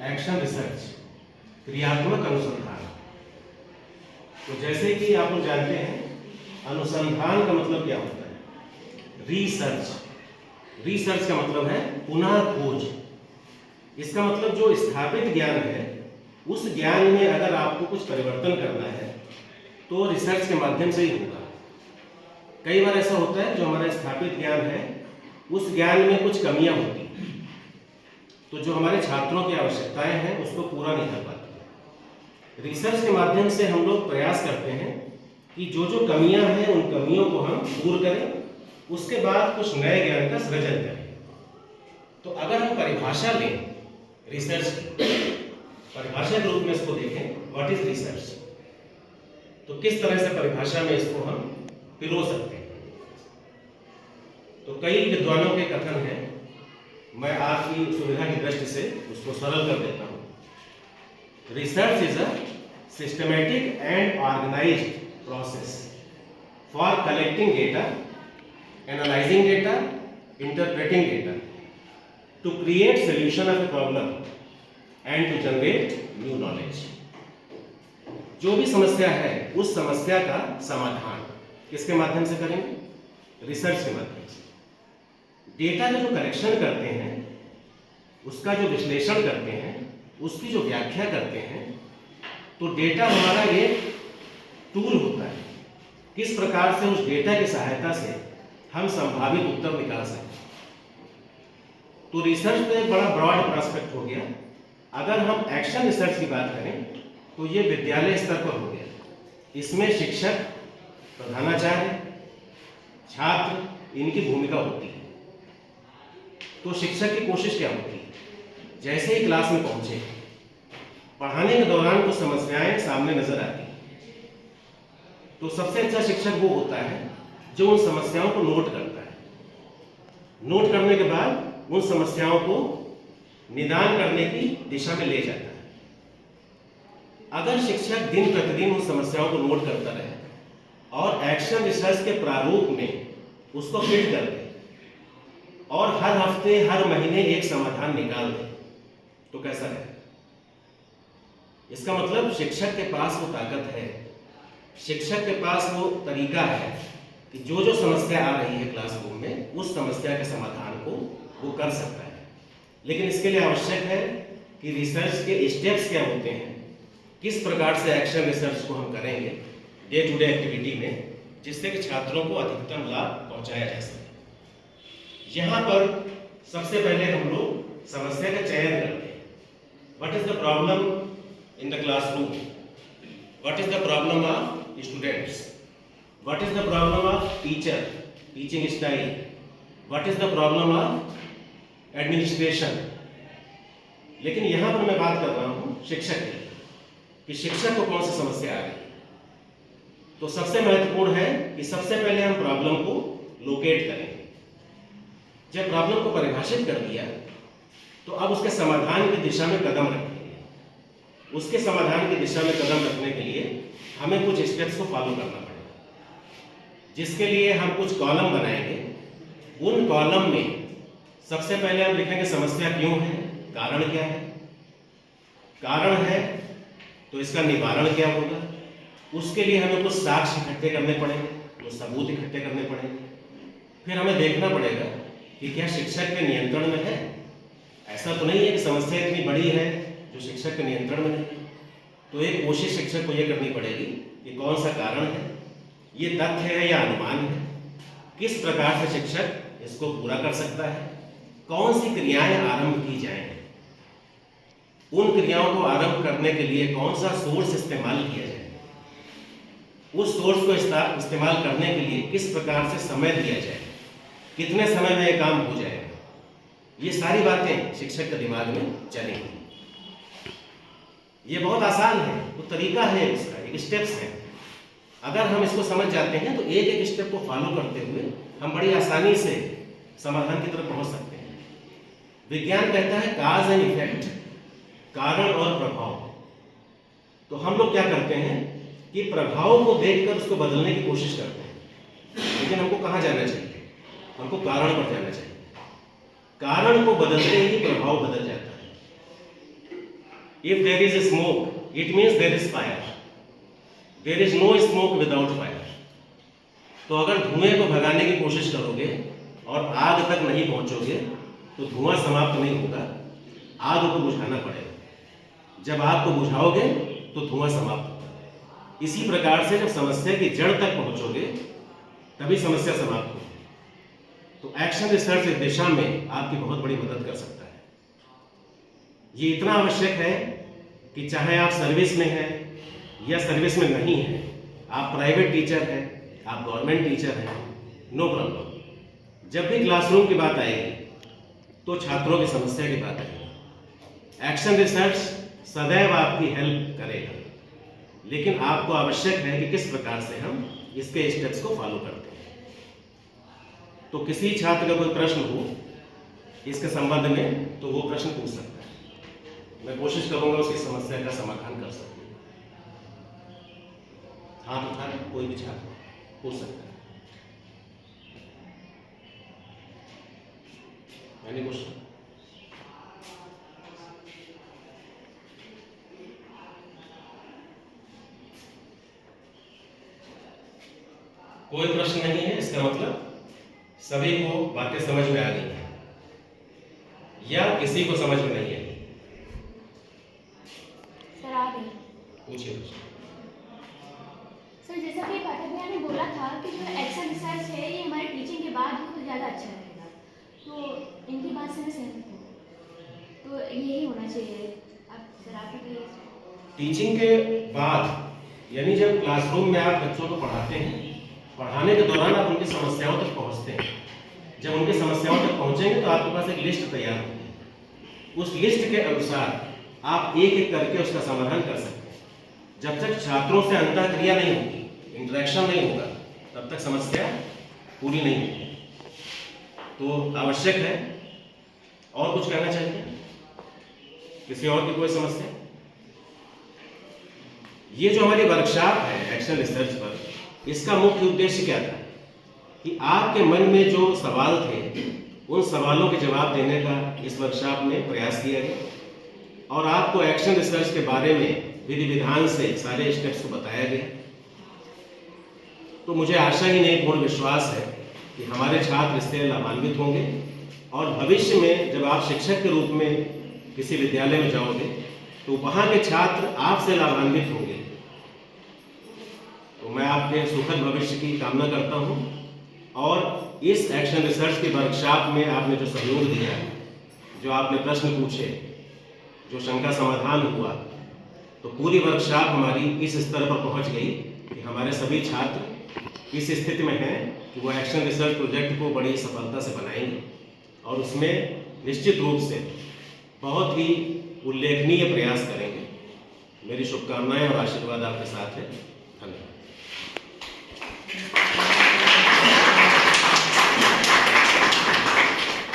Action research, क्रियात्मक अनुसंधान। तो जैसे कि आप लोग जानते हैं, अनुसंधान का मतलब क्या होता है? रिसर्च। रिसर्च का मतलब है पुनः खोज। इसका मतलब जो स्थापित ज्ञान है, उस ज्ञान में अगर आपको कुछ परिवर्तन करना है तो रिसर्च के माध्यम से ही होगा। कई बार ऐसा होता है, जो हमारा स्थापित ज्ञान है उस ज्ञान में कुछ कमियां होती हैं, तो जो हमारे छात्रों की आवश्यकताएं हैं उसको पूरा नहीं कर पाती। रिसर्च के माध्यम से हम लोग प्रयास करते हैं कि जो जो कमियां हैं उन कमियों को हम दूर करें, उसके बाद कुछ नए ज्ञान का सृजन करें। तो अगर हम परिभाषा लें रिसर्च की, परिभाषा के रूप में इसको देखें, व्हाट इज रिसर्च, तो किस तरह से परिभाषा में इसको हम पिरो सकते हैं। तो कई विद्वानों के कथन हैं, मैं आपकी सुविधा की दृष्टि से उसको सरल कर देता हूं। Research is a systematic and organised process for collecting data, analysing data, interpreting data, to create solution of a problem and to generate new knowledge. जो भी समस्या है उस समस्या का समाधान किसके माध्यम से करेंगे? रिसर्च के माध्यम से। डेटा का जो कलेक्शन करते हैं, उसका जो विश्लेषण करते हैं, उसकी जो व्याख्या करते हैं, तो डेटा हमारा एक टूल होता है। किस प्रकार से उस डेटा की सहायता से हम संभावित उत्तर निकाल सकते हैं। तो रिसर्च तो एक बड़ा ब्रॉड प्रोस्पेक्ट हो गया। अगर हम एक्शन रिसर्च की बात करें तो ये विद्यालय स्तर पर हो गया। इसमें शिक्षक, प्रधानाचार्य, छात्र, इनकी भूमिका होती है। तो शिक्षक की कोशिश क्या होती है? जैसे ही क्लास में पहुंचे, पढ़ाने के दौरान कुछ समस्याएं सामने नजर आती हैं, तो सबसे अच्छा शिक्षक वो होता है जो उन समस्याओं को नोट करता है। नोट करने के बाद उन समस्याओं को निदान करने की दिशा में ले जाता है। अगर शिक्षक दिन प्रतिदिन उन समस्याओं को नोट करता रहे और एक्शन रिसर्च के प्रारूप में उसको फिट कर दे और हर हफ्ते, हर महीने एक समाधान निकाल दे, तो कैसा है? इसका मतलब शिक्षक के पास वो ताकत है, शिक्षक के पास वो तरीका है कि जो जो समस्या आ रही है क्लासरूम में, उस समस्या के समाधान को वो कर सकता है। लेकिन इसके लिए आवश्यक है कि रिसर्च के स्टेप्स क्या होते हैं, किस प्रकार से एक्शन रिसर्च को हम करेंगे डे टू डे एक्टिविटी में, जिससे कि छात्रों को अधिकतम लाभ पहुंचाया जा सके। यहाँ पर सबसे पहले हम लोग समस्या का चयन करते हैं। What is the problem in the classroom, what is the problem of students, what is the problem of teacher, teaching style, what is the problem of administration. लेकिन यहाँ पर मैं बात कर रहा हूँ शिक्षक की, कि शिक्षक को कौन सी समस्या आ रही है। तो सबसे महत्वपूर्ण है कि सबसे पहले हम प्रॉब्लम को लोकेट करें। जब प्रॉब्लम को परिभाषित कर दिया तो अब उसके समाधान की दिशा में कदम रखेंगे। उसके समाधान की दिशा में कदम रखने के लिए हमें कुछ स्टेप्स को फॉलो करना पड़ेगा, जिसके लिए हम कुछ कॉलम बनाएंगे। उन कॉलम में सबसे पहले हम लिखेंगे समस्या क्यों है, कारण क्या है। कारण है तो इसका निवारण क्या होगा। उसके लिए हमें कुछ साक्ष्य इकट्ठे करने पड़ेंगे, कुछ सबूत इकट्ठे करने पड़ेंगे। फिर हमें देखना पड़ेगा कि क्या शिक्षक के नियंत्रण में है। ऐसा तो नहीं है कि समस्या इतनी बड़ी है जो शिक्षक के नियंत्रण में नहीं है। तो एक कोशिश शिक्षक को यह करनी पड़ेगी कि कौन सा कारण है, ये तथ्य है या अनुमान है, किस प्रकार से शिक्षक इसको पूरा कर सकता है, कौन सी क्रियाएं आरंभ की जाएं, उन क्रियाओं को आरंभ करने के लिए कौन सा सोर्स इस्तेमाल किया जाए, उस सोर्स को इस्तेमाल करने के लिए किस प्रकार से समय दिया जाए, कितने समय में यह काम हो जाएगा। ये सारी बातें शिक्षक के दिमाग में चलेंगी। ये बहुत आसान है, वो तरीका है, उसका एक स्टेप्स है। अगर हम इसको समझ जाते हैं तो एक एक स्टेप को फॉलो करते हुए हम बड़ी आसानी से समाधान की तरफ पहुंच सकते हैं। विज्ञान कहता है काज एंड इफेक्ट, कारण और प्रभाव। तो हम लोग क्या करते हैं कि प्रभाव को देखकर उसको बदलने की कोशिश करते हैं। लेकिन हमको कहाँ जाना चाहिए? हमको कारण पर जाना चाहिए। कारण को बदलते ही प्रभाव बदल जाता है। If there is a smoke, it means there is fire. There is no smoke without fire. तो अगर धुएं को भगाने की कोशिश करोगे और आग तक नहीं पहुंचोगे तो धुआं समाप्त नहीं होगा, आग को बुझाना पड़ेगा। जब आग को बुझाओगे तो धुआं समाप्त होगा। इसी प्रकार से जब समस्या की जड़ तक पहुंचोगे तभी समस्या समाप्त होगी। तो एक्शन रिसर्च इस दिशा में आपकी बहुत बड़ी मदद कर सकता है। ये इतना आवश्यक है कि चाहे आप सर्विस में हैं या सर्विस में नहीं हैं, आप प्राइवेट टीचर हैं, आप गवर्नमेंट टीचर हैं, नो प्रॉब्लम। जब भी क्लासरूम की बात आएगी तो छात्रों की समस्या की बात आएगी। एक्शन रिसर्च सदैव आपकी हेल्प करेगा, लेकिन आपको आवश्यक है कि किस प्रकार से हम इसके स्टेप्स को फॉलो करते हैं। तो किसी छात्र का कोई प्रश्न हो इसके संबंध में तो वो प्रश्न पूछ सकता है, मैं कोशिश करूंगा उसकी समस्या का समाधान कर सकूं। हाथ उठा कोई भी छात्र पूछ सकता है। मैंने क्वेश्चन कोई प्रश्न नहीं है, इसका मतलब सभी को बातें समझ में आ गई है या किसी को समझ में नहीं आई? सर आ गई। पूछिए। सर जैसा कि पाठक भैया ने बोला था कि जो एक्शन रिसर्च है ये हमारे टीचिंग के बाद हो तो ज़्यादा अच्छा रहेगा, तो इनकी बात से मैं सहमत हूँ। तो यही होना चाहिए। अब सर आप बताइए। टीचिंग के बाद यानी जब क्लासरूम में आप बच्चों को पढ़ाते हैं, पढ़ाने के दौरान आप उनकी समस्याओं तक पहुंचते हैं। जब उनकी समस्याओं तक पहुंचेंगे तो आपके पास एक लिस्ट तैयार होगी। उस लिस्ट के अनुसार आप एक एक करके उसका समाधान कर सकते हैं। जब तक छात्रों से अंतःक्रिया नहीं होगी, इंटरेक्शन नहीं होगा, तब तक समस्या पूरी नहीं होगी। तो आवश्यक है। और कुछ कहना चाहिए? किसी और की कोई समस्या? ये जो हमारी वर्कशॉप है एक्शन रिसर्च पर, इसका मुख्य उद्देश्य क्या था कि आपके मन में जो सवाल थे उन सवालों के जवाब देने का इस वर्कशॉप में प्रयास किया गया और आपको एक्शन रिसर्च के बारे में विधि विधान से सारे स्टेप्स को बताया गया। तो मुझे आशा ही नहीं, पूर्ण विश्वास है कि हमारे छात्र इससे लाभान्वित होंगे और भविष्य में जब आप शिक्षक के रूप में किसी विद्यालय में जाओगे तो वहाँ के छात्र आपसे लाभान्वित होंगे। तो मैं आपके सुखद भविष्य की कामना करता हूँ और इस एक्शन रिसर्च के वर्कशॉप में आपने जो सहयोग दिया, जो आपने प्रश्न पूछे, जो शंका समाधान हुआ, तो पूरी वर्कशॉप हमारी इस स्तर पर पहुँच गई कि हमारे सभी छात्र इस स्थिति में हैं कि वो एक्शन रिसर्च प्रोजेक्ट को बड़ी सफलता से बनाएंगे और उसमें निश्चित रूप से बहुत ही उल्लेखनीय प्रयास करेंगे। मेरी शुभकामनाएं और आशीर्वाद आपके साथ है। धन्यवाद।